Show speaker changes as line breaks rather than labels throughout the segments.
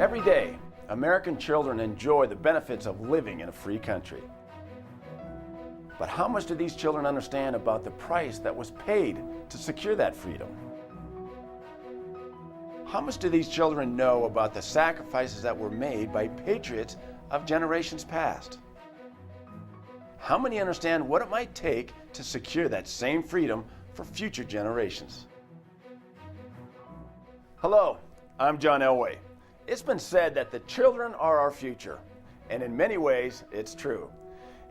Every day, American children enjoy the benefits of living in a free country. But how much do these children understand about the price that was paid to secure that freedom? How much do these children know about the sacrifices that were made by patriots of generations past? How many understand what it might take to secure that same freedom for future generations? Hello, I'm John Elway. It's been said that the children are our future, and in many ways, it's true.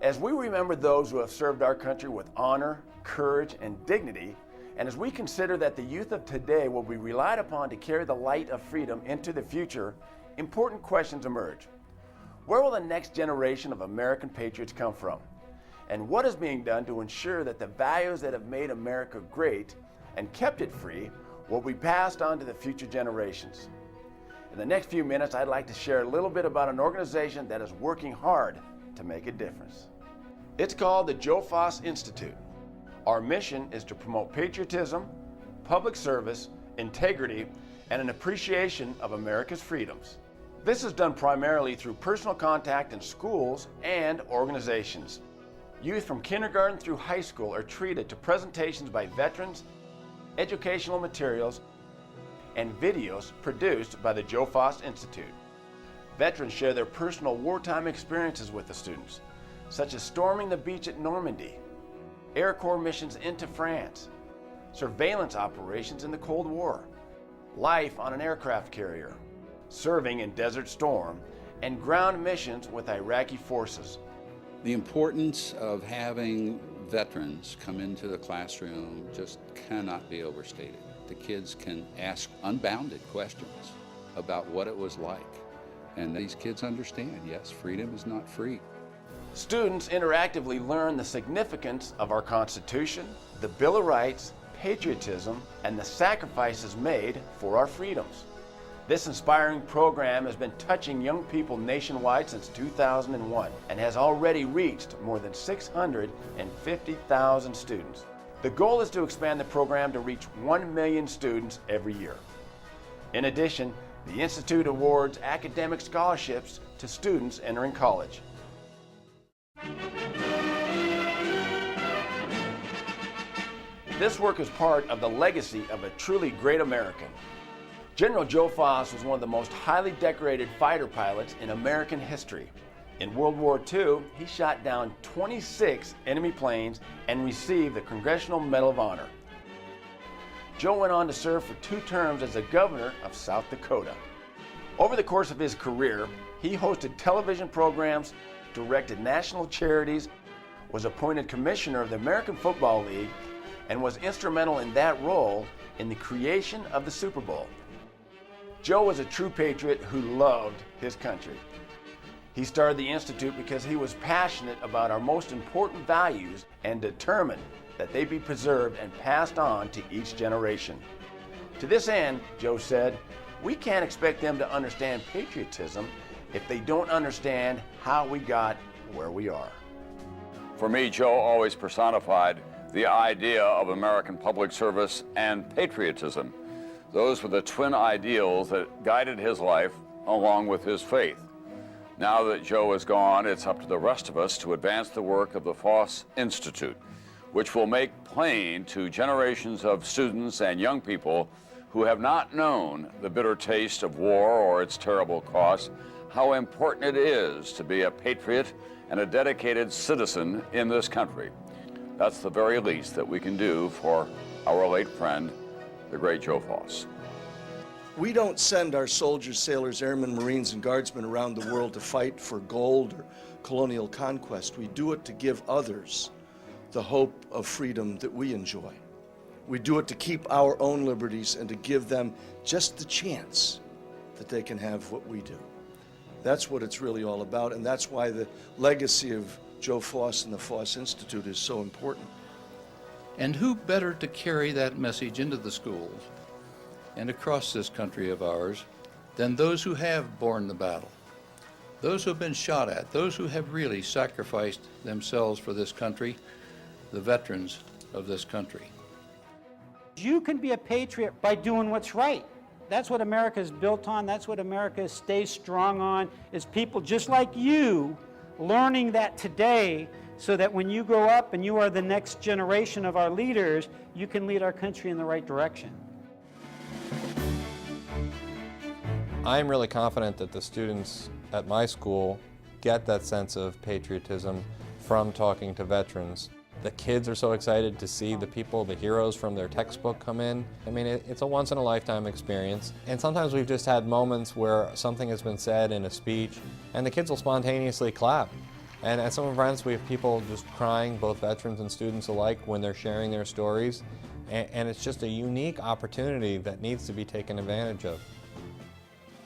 As we remember those who have served our country with honor, courage, and dignity, and as we consider that the youth of today will be relied upon to carry the light of freedom into the future, important questions emerge. Where will the next generation of American patriots come from? And what is being done to ensure that the values that have made America great and kept it free will be passed on to the future generations? In the next few minutes, I'd like to share a little bit about an organization that is working hard to make a difference. It's called the Joe Foss Institute. Our mission is to promote patriotism, public service, integrity, and an appreciation of America's freedoms. This is done primarily through personal contact in schools and organizations. Youth from kindergarten through high school are treated to presentations by veterans, educational materials, and videos produced by the Joe Foss Institute. Veterans share their personal wartime experiences with the students, such as storming the beach at Normandy, Air Corps missions into France, surveillance operations in the Cold War, life on an aircraft carrier, serving in Desert Storm, and ground missions with Iraqi forces.
The importance of having veterans come into the classroom just cannot be overstated. The kids can ask unbounded questions about what it was like. And these kids understand, yes, freedom is not free.
Students interactively learn the significance of our Constitution, the Bill of Rights, patriotism, and the sacrifices made for our freedoms. This inspiring program has been touching young people nationwide since 2001 and has already reached more than 650,000 students. The goal is to expand the program to reach 1 million students every year. In addition, the Institute awards academic scholarships to students entering college. This work is part of the legacy of a truly great American. General Joe Foss was one of the most highly decorated fighter pilots in American history. In World War II, he shot down 26 enemy planes and received the Congressional Medal of Honor. Joe went on to serve for 2 terms as the governor of South Dakota. Over the course of his career, he hosted television programs, directed national charities, was appointed commissioner of the American Football League, and was instrumental in that role in the creation of the Super Bowl. Joe was a true patriot who loved his country. He started the Institute because he was passionate about our most important values and determined that they be preserved and passed on to each generation. To this end, Joe said, we can't expect them to understand patriotism if they don't understand how we got where we are.
For me, Joe always personified the idea of American public service and patriotism. Those were the twin ideals that guided his life along with his faith. Now that Joe is gone, it's up to the rest of us to advance the work of the Foss Institute, which will make plain to generations of students and young people who have not known the bitter taste of war or its terrible costs, how important it is to be a patriot and a dedicated citizen in this country. That's the very least that we can do for our late friend, the great Joe Foss.
We don't send our soldiers, sailors, airmen, Marines, and Guardsmen around the world to fight for gold or colonial conquest. We do it to give others the hope of freedom that we enjoy. We do it to keep our own liberties and to give them just the chance that they can have what we do. That's what it's really all about, and that's why the legacy of Joe Foss and the Foss Institute is so important.
And who better to carry that message into the schools and across this country of ours than those who have borne the battle, those who have been shot at, those who have really sacrificed themselves for this country, the veterans of this country.
You can be a patriot by doing what's right. That's what America is built on. That's what America stays strong on, is people just like you learning that today, so that when you grow up and you are the next generation of our leaders, you can lead our country in the right direction.
I'm really confident that the students at my school get that sense of patriotism from talking to veterans. The kids are so excited to see the people, the heroes from their textbook come in. I mean, it's a once-in-a-lifetime experience. And sometimes we've just had moments where something has been said in a speech, and the kids will spontaneously clap. And at some events, we have people just crying, both veterans and students alike, when they're sharing their stories. And it's just a unique opportunity that needs to be taken advantage of.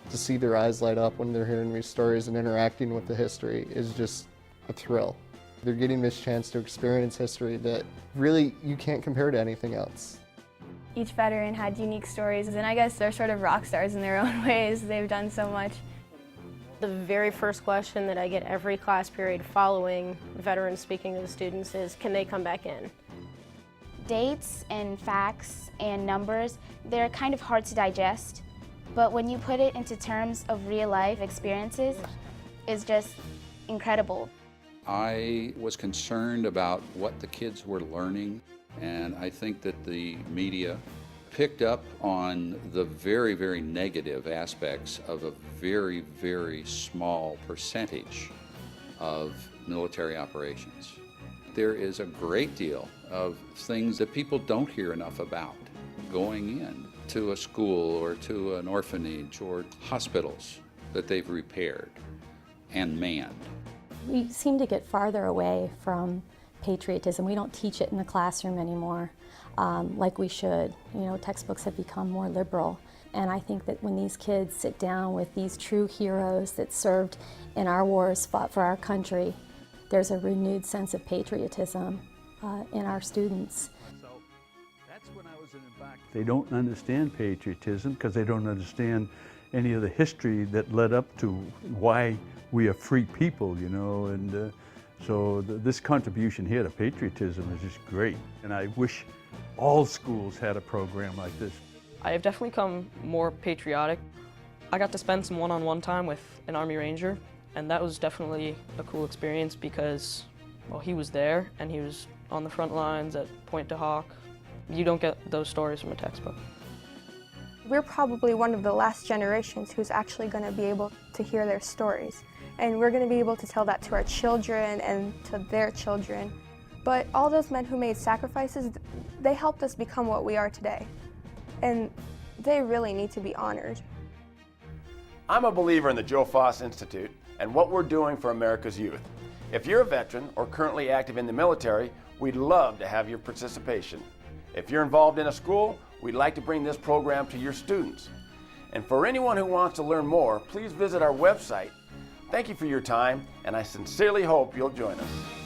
To see their eyes light up when they're hearing these stories and interacting with the history is just a thrill. They're getting this chance to experience history that really you can't compare to anything else.
Each veteran had unique stories, and I guess they're sort of rock stars in their own ways. They've done so much.
The very first question that I get every class period following veterans speaking to the students is, can they come back in?
Dates and facts and numbers, they're kind of hard to digest, but when you put it into terms of real life experiences, it's just incredible.
I was concerned about what the kids were learning, and I think that the media picked up on the very, very negative aspects of a very, very small percentage of military operations. There is a great deal of things that people don't hear enough about going in to a school or to an orphanage or hospitals that they've repaired and manned.
We seem to get farther away from patriotism. We don't teach it in the classroom anymore like we should. You know, textbooks have become more liberal. And I think that when these kids sit down with these true heroes that served in our wars, fought for our country, there's a renewed sense of patriotism in our students.
So that's when I was in the back. They don't understand patriotism because they don't understand any of the history that led up to why we are free people, you know, and so this contribution here to patriotism is just great. And I wish all schools had a program like this.
I have definitely become more patriotic. I got to spend some one-on-one time with an Army Ranger, and that was definitely a cool experience because, well, he was there and he was on the front lines at Point de Hoc. You don't get those stories from a textbook.
We're probably one of the last generations who's actually going to be able to hear their stories. And we're going to be able to tell that to our children and to their children. But all those men who made sacrifices, they helped us become what we are today. And they really need to be honored.
I'm a believer in the Joe Foss Institute and what we're doing for America's youth. If you're a veteran or currently active in the military, we'd love to have your participation. If you're involved in a school, we'd like to bring this program to your students. And for anyone who wants to learn more, please visit our website. Thank you for your time, and I sincerely hope you'll join us.